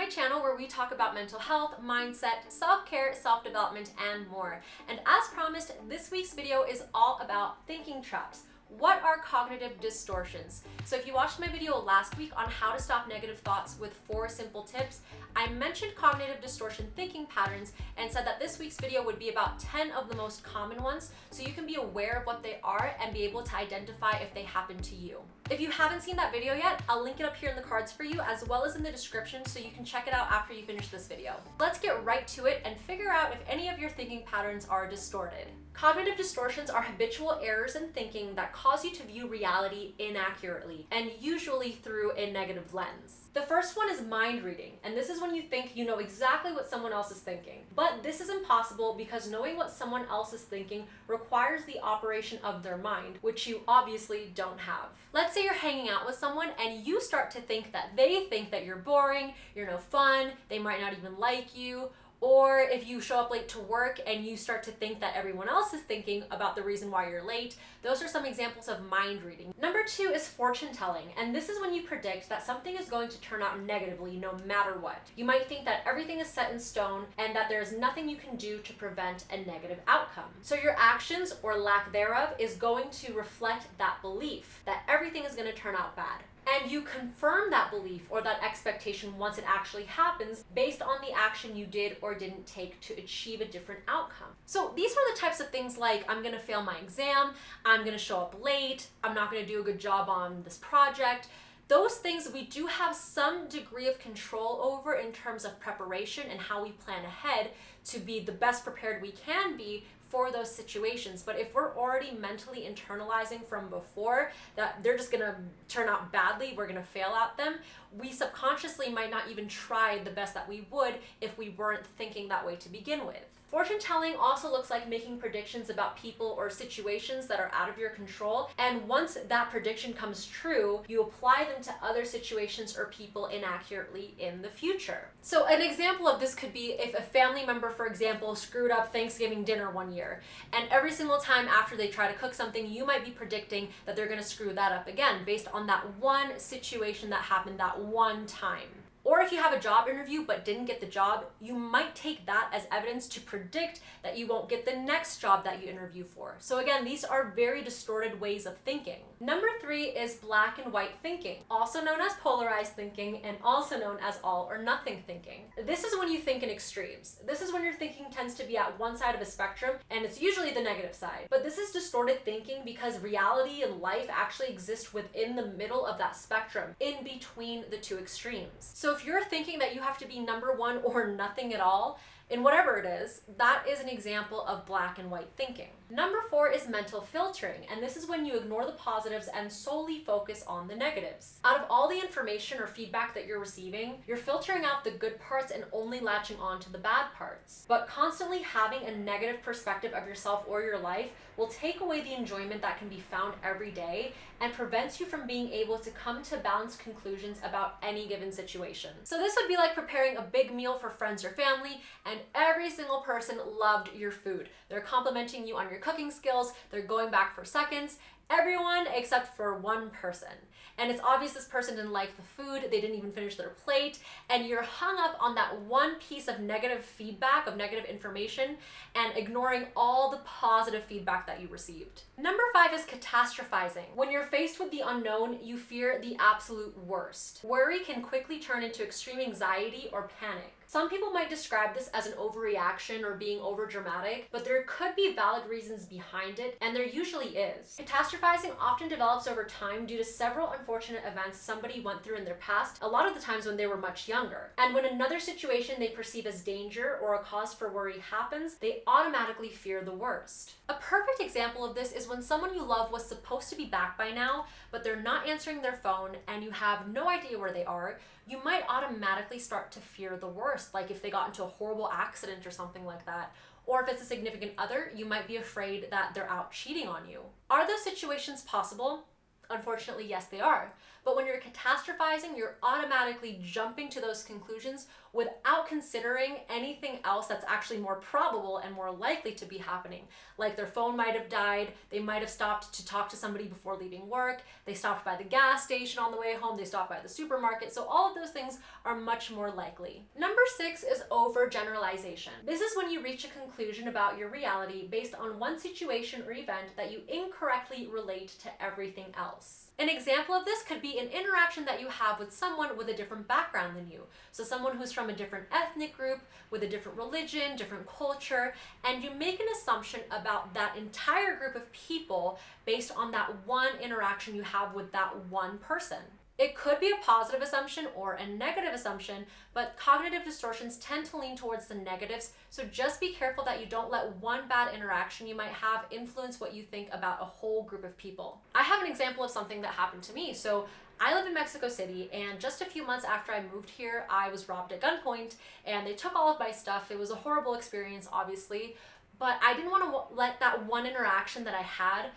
my channel where we talk about mental health, mindset, self-care, self-development, and more. And as promised, this week's video is all about thinking traps. What are cognitive distortions? So if you watched my video last week on how to stop negative thoughts with 4 simple tips, I mentioned cognitive distortion thinking patterns and said that this week's video would be about 10 of the most common ones so you can be aware of what they are and be able to identify if they happen to you. If you haven't seen that video yet, I'll link it up here in the cards for you as well as in the description so you can check it out after you finish this video. Let's get right to it and figure out if any of your thinking patterns are distorted. Cognitive distortions are habitual errors in thinking that cause you to view reality inaccurately and usually through a negative lens. The first one is mind reading, and this is when you think you know exactly what someone else is thinking. But this is impossible because knowing what someone else is thinking requires the operation of their mind, which you obviously don't have. Let's say you're hanging out with someone and you start to think that you're boring, you're no fun, they might not even like you. Or if you show up late to work and you start to think that everyone else is thinking about the reason why you're late, those are some examples of mind reading. Number 2 is fortune telling, and this is when you predict that something is going to turn out negatively no matter what. You might think that everything is set in stone and that there's nothing you can do to prevent a negative outcome. So your actions or lack thereof is going to reflect that belief that everything is going to turn out bad. And you confirm that belief or that expectation once it actually happens based on the action you did or didn't take to achieve a different outcome. So these are the types of things like, I'm gonna fail my exam, I'm gonna show up late, I'm not gonna do a good job on this project. Those things we do have some degree of control over in terms of preparation and how we plan ahead to be the best prepared we can be for those situations. But if we're already mentally internalizing from before that they're just gonna turn out badly, we're gonna fail at them, we subconsciously might not even try the best that we would if we weren't thinking that way to begin with. Fortune telling also looks like making predictions about people or situations that are out of your control, and once that prediction comes true, you apply them to other situations or people inaccurately in the future. So an example of this could be if a family member, for example, screwed up Thanksgiving dinner one year, and every single time after they try to cook something, you might be predicting that they're gonna screw that up again based on that one situation that happened that one time. Or if you have a job interview but didn't get the job, you might take that as evidence to predict that you won't get the next job that you interview for. So again, these are very distorted ways of thinking. Number 3 is black and white thinking, also known as polarized thinking and also known as all or nothing thinking. This is when you think in extremes. This is when your thinking tends to be at one side of a spectrum, and it's usually the negative side. But this is distorted thinking because reality and life actually exist within the middle of that spectrum, in between the two extremes. So if you're thinking that you have to be number 1 or nothing at all, in whatever it is, that is an example of black and white thinking. Number 4 is mental filtering, and this is when you ignore the positives and solely focus on the negatives. Out of all the information or feedback that you're receiving, you're filtering out the good parts and only latching on to the bad parts. But constantly having a negative perspective of yourself or your life will take away the enjoyment that can be found every day and prevents you from being able to come to balanced conclusions about any given situation. So this would be like preparing a big meal for friends or family, and every single person loved your food. They're complimenting you on your cooking skills, they're going back for seconds, everyone except for one person. And it's obvious this person didn't like the food, they didn't even finish their plate, and you're hung up on that one piece of negative feedback, of negative information, and ignoring all the positive feedback that you received. Number 5 is catastrophizing. When you're faced with the unknown, you fear the absolute worst. Worry can quickly turn into extreme anxiety or panic. Some people might describe this as an overreaction or being overdramatic, but there could be valid reasons behind it, and there usually is. Catastrophizing often develops over time due to several unfortunate events somebody went through in their past, a lot of the times when they were much younger. And when another situation they perceive as danger or a cause for worry happens, they automatically fear the worst. A perfect example of this is when someone you love was supposed to be back by now, but they're not answering their phone and you have no idea where they are. You might automatically start to fear the worst, like if they got into a horrible accident or something like that. Or if it's a significant other, you might be afraid that they're out cheating on you. Are those situations possible? Unfortunately, yes, they are. But when you're catastrophizing, you're automatically jumping to those conclusions without considering anything else that's actually more probable and more likely to be happening. Like their phone might have died, they might have stopped to talk to somebody before leaving work, they stopped by the gas station on the way home, they stopped by the supermarket. So all of those things are much more likely. Number 6 is overgeneralization. This is when you reach a conclusion about your reality based on one situation or event that you incorrectly relate to everything else. An example of this could be an interaction that you have with someone with a different background than you. So someone who's from a different ethnic group, with a different religion, different culture, and you make an assumption about that entire group of people based on that one interaction you have with that one person. It could be a positive assumption or a negative assumption, but cognitive distortions tend to lean towards the negatives, so just be careful that you don't let one bad interaction you might have influence what you think about a whole group of people. I have an example of something that happened to me. So I live in Mexico City, and just a few months after I moved here, I was robbed at gunpoint, and they took all of my stuff. It was a horrible experience, obviously, but I didn't want to let that one interaction that I had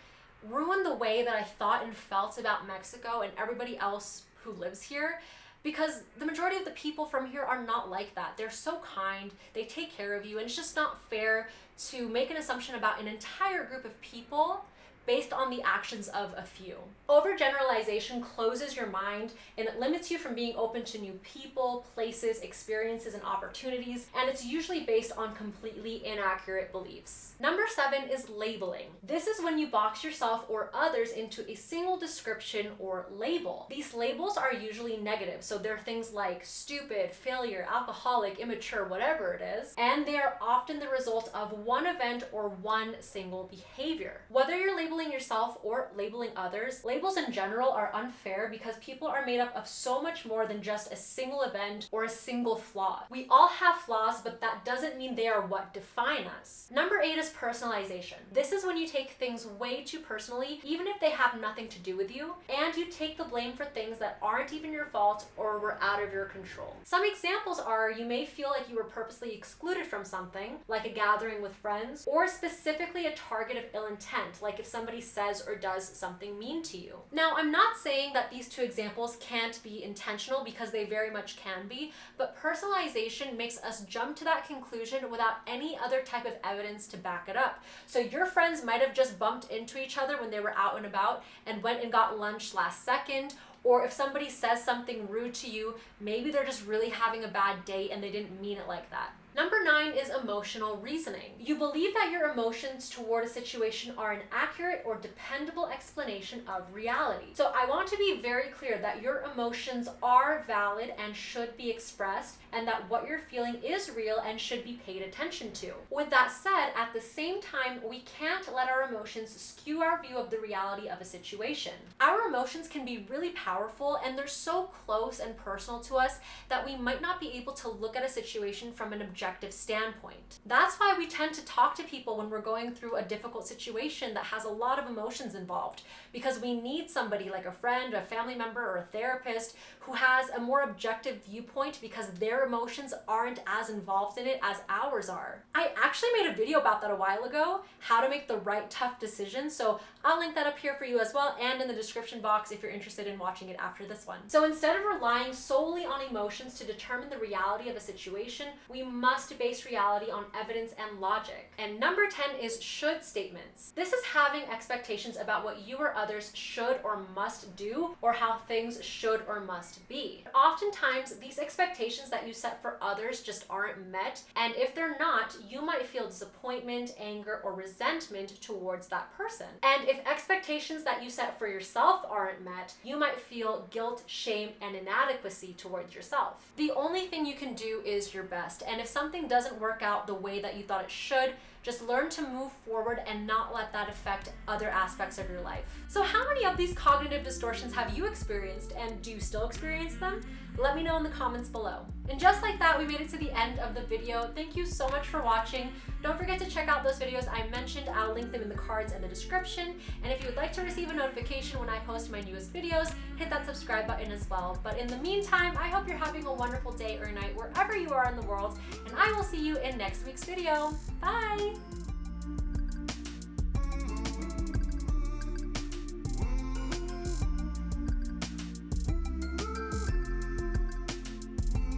ruin the way that I thought and felt about Mexico and everybody else who lives here, because the majority of the people from here are not like that. They're so kind, they take care of you, and it's just not fair to make an assumption about an entire group of people based on the actions of a few. Overgeneralization closes your mind and it limits you from being open to new people, places, experiences, and opportunities, and it's usually based on completely inaccurate beliefs. Number 7 is labeling. This is when you box yourself or others into a single description or label. These labels are usually negative, so they're things like stupid, failure, alcoholic, immature, whatever it is, and they are often the result of one event or one single behavior. Whether you're labeling yourself or labeling others, labels in general are unfair because people are made up of so much more than just a single event or a single flaw. We all have flaws, but that doesn't mean they are what define us. Number 8 is personalization. This is when you take things way too personally, even if they have nothing to do with you, and you take the blame for things that aren't even your fault or were out of your control. Some examples are you may feel like you were purposely excluded from something, like a gathering with friends, or specifically a target of ill intent, like if somebody says or does something mean to you. Now, I'm not saying that these two examples can't be intentional, because they very much can be, but personalization makes us jump to that conclusion without any other type of evidence to back it up. So your friends might have just bumped into each other when they were out and about and went and got lunch last second, or if somebody says something rude to you, maybe they're just really having a bad day and they didn't mean it like that. Number 9 is emotional reasoning. You believe that your emotions toward a situation are an accurate or dependable explanation of reality. So I want to be very clear that your emotions are valid and should be expressed, and that what you're feeling is real and should be paid attention to. With that said, at the same time, we can't let our emotions skew our view of the reality of a situation. Our emotions can be really powerful, and they're so close and personal to us that we might not be able to look at a situation from an objective standpoint. That's why we tend to talk to people when we're going through a difficult situation that has a lot of emotions involved, because we need somebody like a friend, a family member, or a therapist who has a more objective viewpoint, because their emotions aren't as involved in it as ours are. I actually made a video about that a while ago, how to make the right tough decisions, so I'll link that up here for you as well, and in the description box if you're interested in watching it after this one. So instead of relying solely on emotions to determine the reality of a situation, we must base reality on evidence and logic. And number 10 is should statements. This is having expectations about what you or others should or must do, or how things should or must be. Oftentimes, these expectations that you set for others just aren't met, and if they're not, you might feel disappointment, anger, or resentment towards that person. And if expectations that you set for yourself aren't met, you might feel guilt, shame, and inadequacy towards yourself. The only thing you can do is your best, and if something doesn't work out the way that you thought it should, just learn to move forward and not let that affect other aspects of your life. So how many of these cognitive distortions have you experienced, and do you still experience them? Let me know in the comments below. And just like that, we made it to the end of the video. Thank you so much for watching. Don't forget to check out those videos I mentioned. I'll link them in the cards and the description. And if you would like to receive a notification when I post my newest videos, hit that subscribe button as well. But in the meantime, I hope you're having a wonderful day or night wherever you are in the world, and I will see you in next week's video. Bye!